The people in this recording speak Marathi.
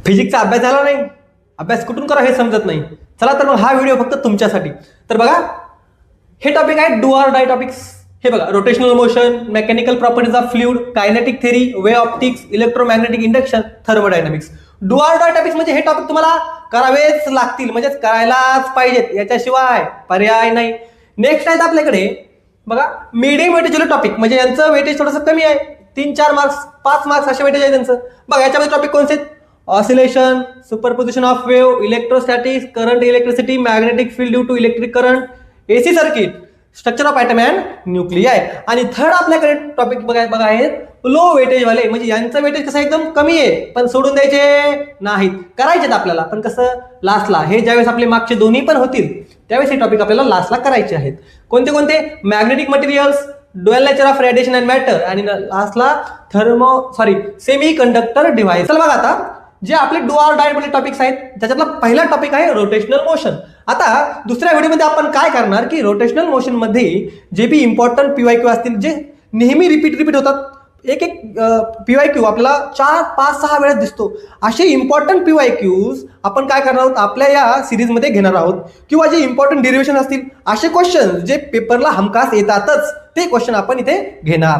फिजिक्सचा अभ्यास झाला नाही, अभ्यास कुठून करा हे समजत नाही, चला तर मग हा व्हिडिओ फक्त तुमच्यासाठी. तर बघा, हे टॉपिक आहे डू ऑर डाय टॉपिक्स. हे बघा, rotational motion, mechanical properties of fluid, kinetic theory, way optics, electromagnetic induction, thermodynamics. Do or die topics म्हणजे हे टॉपिक तुम्हाला करावेच लागतील, म्हणजे करायलाच पाहिजेत, याच्याशिवाय पर्याय नाही. नेक्स्ट आहेत आपल्याकडे बघा मीडियम वेटेज टॉपिक, म्हणजे यांचं वेटेज थोडंसं कमी आहे, 3-4 मार्क्स 5 मार्क्स असे वेटेज आहे त्यांचं. बघा याच्यामध्ये टॉपिक कोणते आहेत? Oscillation, superposition of wave, electrostatics, current electricity, magnetic field due to electric current, AC circuit, structure of atom and nuclei. आणि थर्ड आपल्याकडे टॉपिक बघा आहेत लो वेटेज वाले, म्हणजे यांचं वेटेज कसं एकदम कमी आहे, पण सोडून द्यायचे नाहीत, करायचेत आपल्याला, पण कसं लास्टला. हे ज्यावेळेस आपले मागचे दोन्ही पण होतील त्यावेळेस हे टॉपिक आपल्याला लास्टला करायचे आहेत. कोणते कोणते? Magnetic materials, dual nature of radiation and matter, आणि लास्टला सेमी कंडक्टर डिव्हाइस. चला बघा, आता जे आपले डू ऑर डाय टॉपिक्स आहेत त्याच्यातला पहिला टॉपिक आहे रोटेशनल मोशन. आता दुसऱ्या व्हिडिओमध्ये आपण काय करणार की रोटेशनल मोशन मध्ये जे बी इम्पॉर्टंट PYQ असतील, जे नेहमी रिपीट होतात, एक PYQ आपल्याला 4-5-6 वेळेस दिसतो, असे इम्पॉर्टंट PYQs आपण काय करणार आहोत आपल्या या सिरीजमध्ये घेणार आहोत. किंवा जे इम्पॉर्टंट डेरिव्हेशन असतील, असे क्वेश्चन जे पेपरला हमखास येतातच, ते क्वेश्चन आपण इथे घेणार.